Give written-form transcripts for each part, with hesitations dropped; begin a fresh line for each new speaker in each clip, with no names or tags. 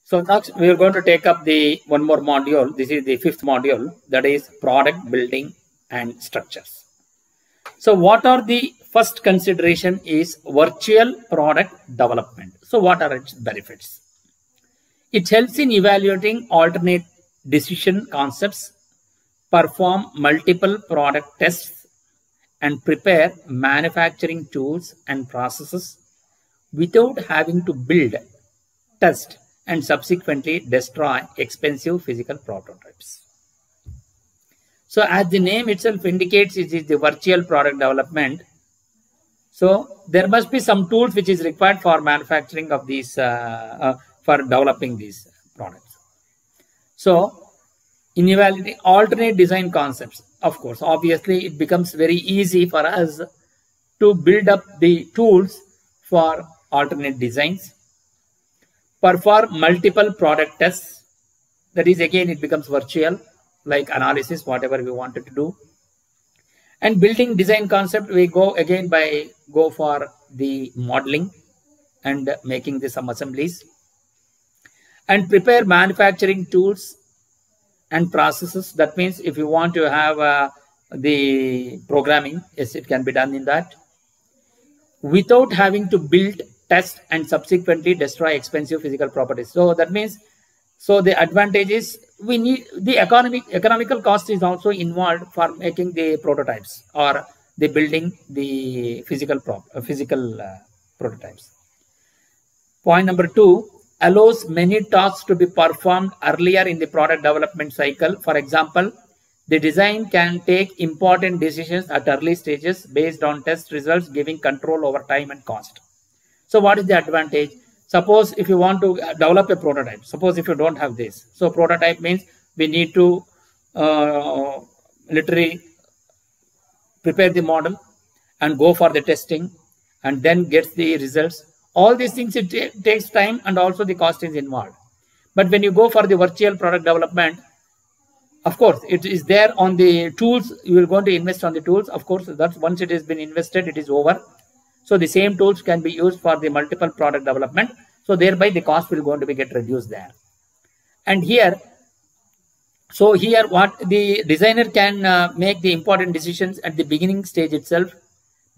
So next we are going to take up the one more module. This is the fifth module, that is product building and structures. So what are the first consideration is virtual product development. So what are its benefits? It helps in evaluating alternate decision concepts, perform multiple product tests, and prepare manufacturing tools and processes without having to build, test, and subsequently destroy expensive physical prototypes. So as the name itself indicates, it is the virtual product development. So there must be some tools which is required for manufacturing of these, for developing these products. So in evaluating alternate design concepts, of course, obviously it becomes very easy for us to build up the tools for alternate designs, perform multiple product tests. That is, again, it becomes virtual, like analysis, whatever we wanted to do. And building design concept, we go for the modeling and making some assemblies, and prepare manufacturing tools and processes. That means if you want to have the programming, yes, it can be done in that, without having to build, test, and subsequently destroy expensive physical properties. So that means, so the advantage is we need the economical cost is also involved for making the prototypes or the building the physical prototypes. Point number 2, allows many tasks to be performed earlier in the product development cycle. For example, the design can take important decisions at early stages based on test results, giving control over time and cost. So what is the advantage? Suppose if you want to develop a prototype, suppose if you don't have this. So prototype means we need to literally prepare the model and go for the testing and then get the results. All these things, it takes time and also the cost is involved. But when you go for the virtual product development, of course, it is there on the tools. You are going to invest on the tools. Of course, that's once it has been invested, it is over. So the same tools can be used for the multiple product development. So thereby the cost will going to be get reduced there. And here, so here what the designer can make the important decisions at the beginning stage itself,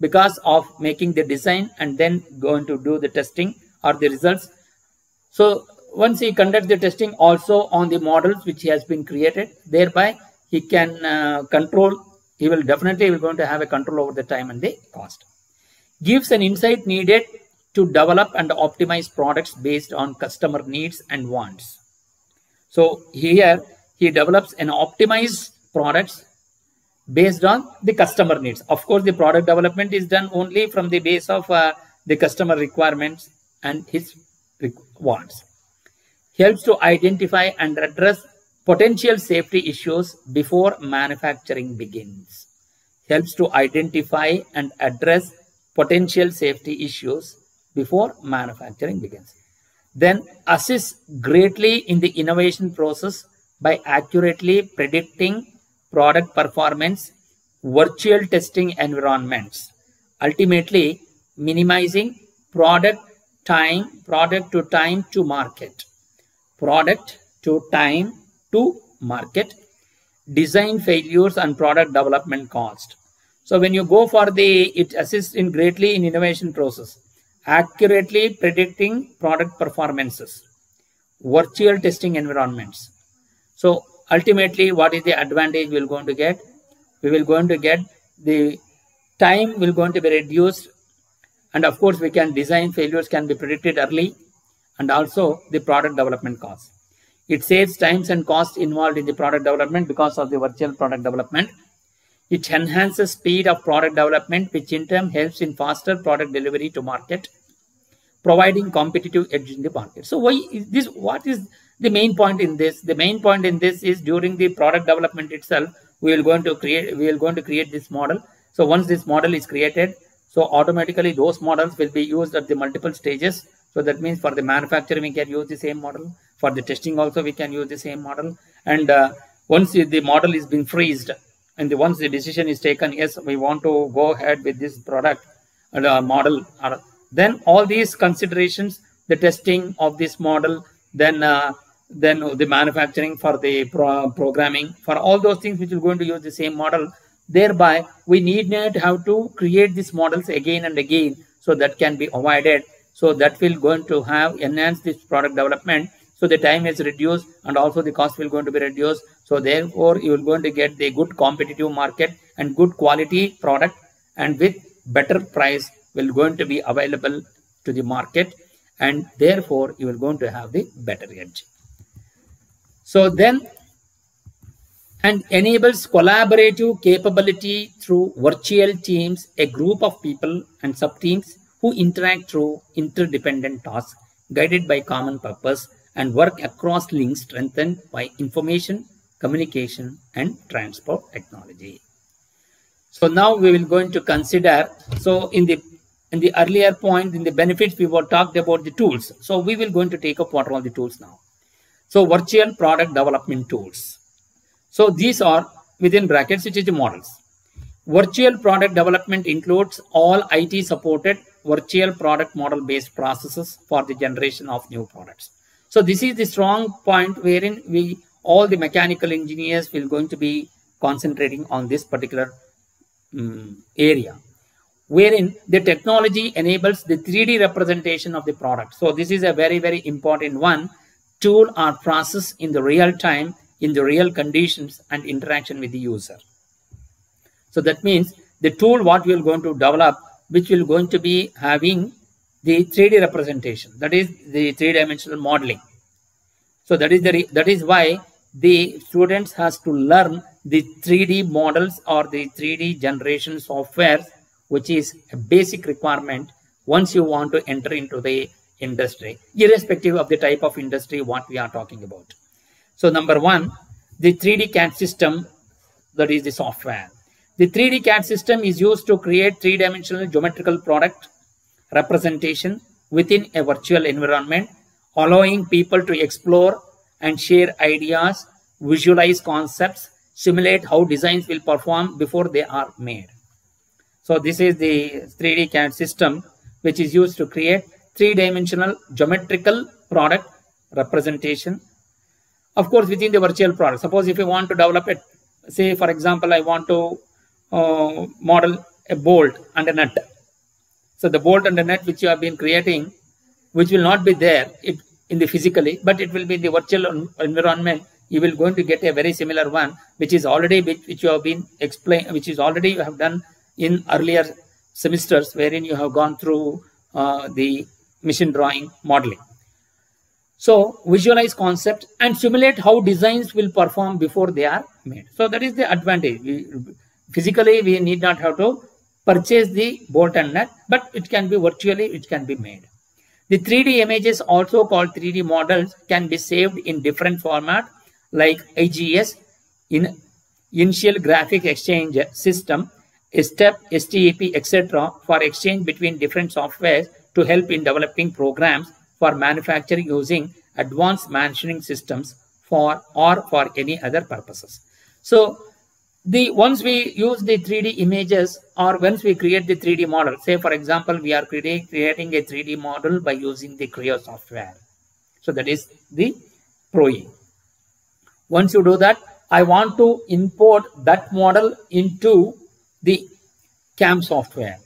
because of making the design and then going to do the testing or the results. So once he conducts the testing also on the models which he has been created, thereby he can control, he will going to have a control over the time and the cost. Gives an insight needed to develop and optimize products based on customer needs and wants. So here he develops and optimized products based on the customer needs. Of course, the product development is done only from the base of the customer requirements and his wants. Helps to identify and address potential safety issues before manufacturing begins. Helps to identify and address potential safety issues before manufacturing begins. Then assists greatly in the innovation process by accurately predicting product performance, virtual testing environments, ultimately minimizing product to time to market, design failures and product development cost. So when you go for it assists in greatly in innovation process, accurately predicting product performances, virtual testing environments. So ultimately, what is the advantage we will going to get? We will going to get the time will going to be reduced, and of course we can design failures can be predicted early, and also the product development cost. It saves times and cost involved in the product development because of the virtual product development. It enhances speed of product development, which in turn helps in faster product delivery to market, providing competitive edge in the market. So why is this? What is the main point in this? The main point in this is during the product development itself, we are going to create this model. So once this model is created, so automatically those models will be used at the multiple stages. So that means for the manufacturing, we can use the same model. For the testing also, we can use the same model. And once the model is being freezed, and once the decision is taken, yes, we want to go ahead with this product model, then all these considerations, the testing of this model, then the manufacturing, for the programming, for all those things which will going to use the same model. Thereby, we need not have to create these models again and again, so that can be avoided. So that will going to have enhanced this product development. So the time is reduced and also the cost will going to be reduced. So therefore, you will going to get the good competitive market and good quality product, and with better price will going to be available to the market, and therefore you will going to have the better edge. So then, and enables collaborative capability through virtual teams, a group of people and sub-teams who interact through interdependent tasks guided by common purpose and work across links strengthened by information, communication and transport technology. So now we will going to consider, so in the earlier point, in the benefits, we were talked about the tools. So we will going to take up what are all the tools now. So virtual product development tools. So these are within brackets, which is the models. Virtual product development includes all IT supported virtual product model based processes for the generation of new products. So this is the strong point wherein all the mechanical engineers will going to be concentrating on this particular area, wherein the technology enables the 3D representation of the product. So this is a very, very important one. Tool or process in the real time, in the real conditions and interaction with the user. So that means the tool what we are going to develop, which will going to be having the 3D representation, that is the 3-dimensional modeling. So that is why the students has to learn the 3D models or the 3D generation software, which is a basic requirement once you want to enter into the industry, irrespective of the type of industry what we are talking about. So number one, the 3D CAD system, that is the software. The 3D CAD system is used to create 3-dimensional geometrical product representation within a virtual environment, allowing people to explore and share ideas, visualize concepts, simulate how designs will perform before they are made. So this is the 3D CAD system, which is used to create 3-dimensional geometrical product representation. Of course, within the virtual product. Suppose if you want to develop it, say for example, I want to model a bolt and a nut. So the bolt and the nut which you have been creating, which will not be there in the physically, but it will be in the virtual environment. You will going to get a very similar one, which is already which you have been explained, which is already you have done in earlier semesters, wherein you have gone through the machine drawing modeling. So visualize concept and simulate how designs will perform before they are made. So that is the advantage. Physically, we need not have to purchase the bolt and nut, but it can be virtually, it can be made. The 3D images, also called 3D models, can be saved in different format like IGS, Initial Graphic Exchange System, STEP, STEP, etc. for exchange between different softwares to help in developing programs for manufacturing using advanced machining systems for any other purposes. So once we use the 3D images or once we create the 3D model, say for example, we are creating a 3D model by using the Creo software. So that is the ProE. Once you do that, I want to import that model into the CAM software.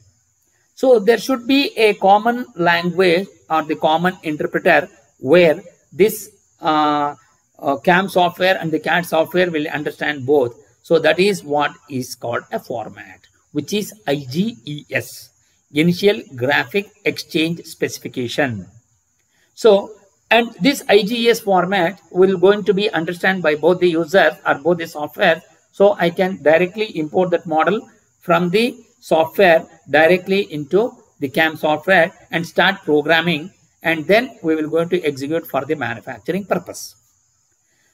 So there should be a common language or the common interpreter where this CAM software and the CAD software will understand both. So that is what is called a format, which is IGES, Initial Graphic Exchange Specification. So, and this IGES format will going to be understood by both the users or both the software. So I can directly import that model from the software directly into the CAM software and start programming, and then we will going to execute for the manufacturing purpose.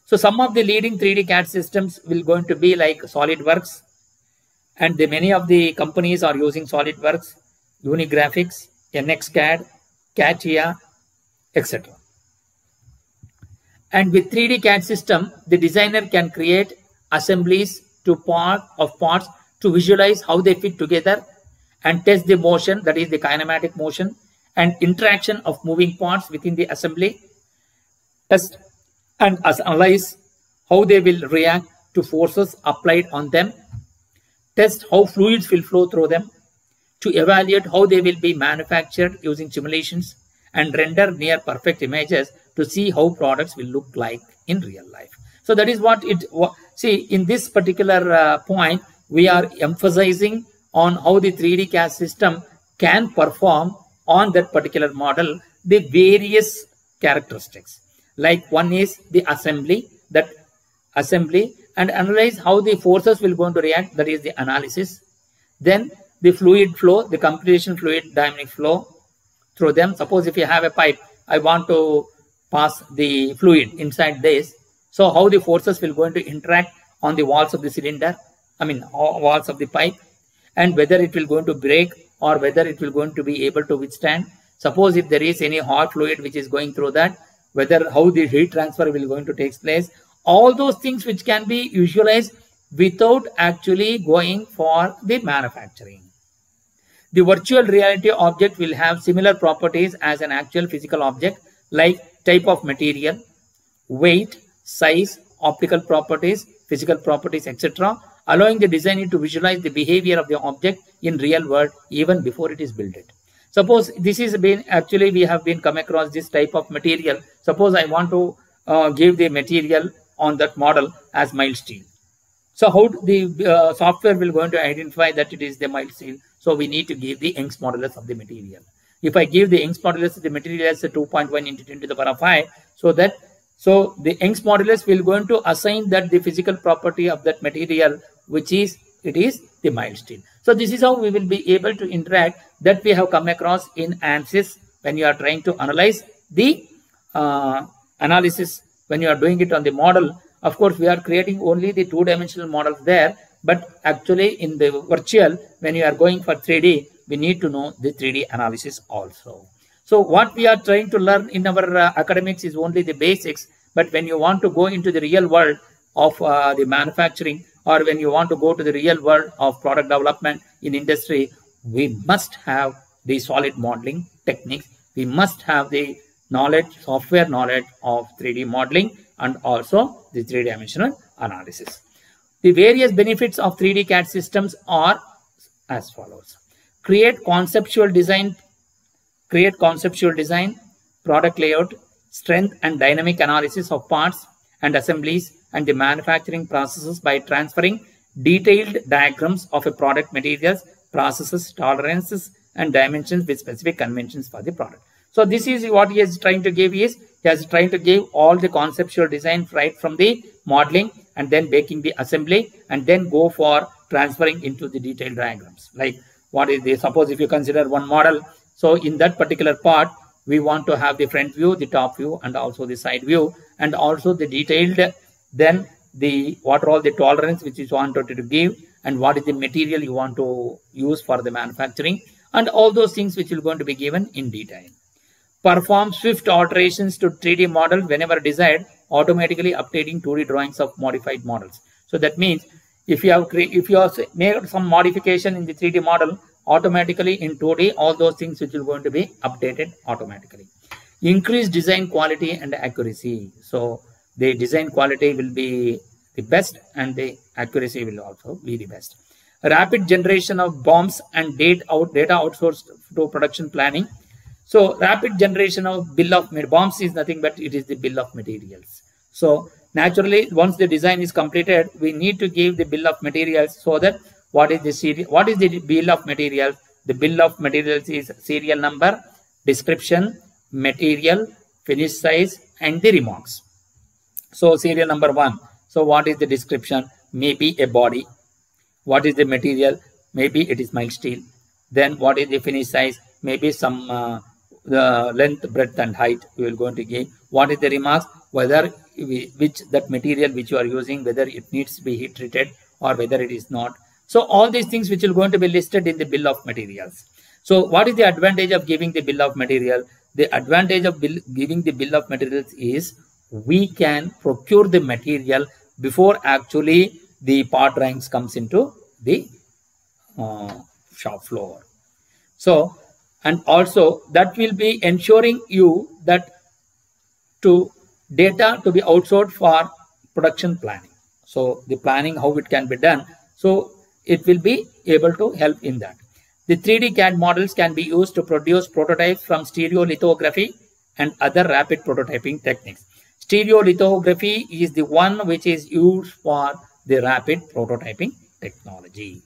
So some of the leading 3D CAD systems will going to be like SolidWorks, and many of the companies are using SolidWorks, Unigraphics, NXCAD, CATIA, etc. And with 3D CAD system, the designer can create assemblies to parts to visualize how they fit together and test the motion, that is the kinematic motion, and interaction of moving parts within the assembly. test and analyze how they will react to forces applied on them, test how fluids will flow through them, to evaluate how they will be manufactured using simulations, and render near perfect images to see how products will look like in real life. So that is what it, see, in this particular point, we are emphasizing on how the 3D CAD system can perform on that particular model the various characteristics. Like one is the assembly, and analyze how the forces will going to react, that is the analysis. Then the fluid flow, the computation fluid dynamic flow through them. Suppose if you have a pipe, I want to pass the fluid inside this. So how the forces will going to interact on the walls of the cylinder, walls of the pipe, and whether it will going to break or whether it will going to be able to withstand. Suppose if there is any hot fluid which is going through that, whether how the heat transfer will going to take place. All those things which can be visualized without actually going for the manufacturing. The virtual reality object will have similar properties as an actual physical object, like type of material, weight, size, optical properties, physical properties, etc., allowing the designer to visualize the behavior of the object in real world even before it is built. Suppose this is been actually we have been come across this type of material. Suppose I want to give the material on that model as mild steel. So how the software will going to identify that it is the mild steel? So we need to give the Young's modulus of the material. If I give the Young's modulus of the material as a 2.1 into 10 to the power 5, so the Young's modulus will going to assign that the physical property of that material, which is it is the mild steel. So this is how we will be able to interact, that we have come across in ANSYS when you are trying to analyze the analysis. When you are doing it on the model, of course, we are creating only the two-dimensional models there, but actually in the virtual, when you are going for 3D, we need to know the 3D analysis also. So what we are trying to learn in our academics is only the basics, but when you want to go into the real world of the manufacturing, or when you want to go to the real world of product development in industry, we must have the solid modeling techniques. We must have the knowledge, software knowledge of 3D modeling and also the 3-dimensional analysis. The various benefits of 3D CAD systems are as follows. Create conceptual design, product layout, strength and dynamic analysis of parts and assemblies and the manufacturing processes by transferring detailed diagrams of a product materials, processes, tolerances and dimensions with specific conventions for the product. So this is what he is trying to give is, he is trying to give all the conceptual design right from the modeling and then making the assembly and then go for transferring into the detailed diagrams. Like what is the, suppose if you consider one model, so in that particular part, we want to have the front view, the top view and also the side view and also the detailed, then the what are all the tolerance which you wanted to give and what is the material you want to use for the manufacturing and all those things which will going to be given in detail. Perform swift alterations to 3D model whenever desired, automatically updating 2D drawings of modified models. So that means if you have made some modification in the 3D model, automatically in 2D, all those things which will going to be updated automatically. Increase design quality and accuracy. So the design quality will be the best and the accuracy will also be the best. Rapid generation of BOMs and data outsourced to production planning. So rapid generation of bill of BOMs is nothing but it is the bill of materials. So naturally, once the design is completed, we need to give the bill of materials so that what is the bill of materials? The bill of materials is serial number, description, material, finish size, and the remarks. So serial number 1. So what is the description? Maybe a body. What is the material? Maybe it is mild steel. Then what is the finish size? Maybe some the length, breadth, and height we will going to give. What is the remarks? Whether that material which you are using, whether it needs to be heat treated or whether it is not. So all these things which will going to be listed in the bill of materials. So what is the advantage of giving the bill of material? The advantage of giving the bill of materials is we can procure the material before actually the part drawings comes into the shop floor. So and also that will be ensuring you that to data to be outsourced for production planning. So the planning, how it can be done. So it will be able to help in that. The 3D CAD models can be used to produce prototypes from stereolithography and other rapid prototyping techniques. Stereolithography is the one which is used for the rapid prototyping technology.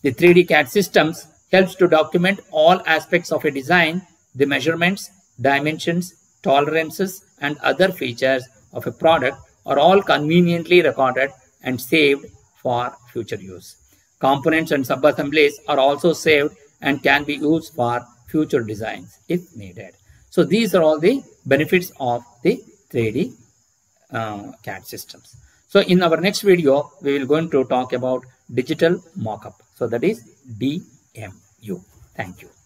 The 3D CAD systems helps to document all aspects of a design, the measurements, dimensions, tolerances, and other features of a product are all conveniently recorded and saved for future use. Components and subassemblies are also saved and can be used for future designs if needed. So these are all the benefits of the 3D CAD systems. So in our next video, we will going to talk about digital mockup. So that is DMU. Thank you.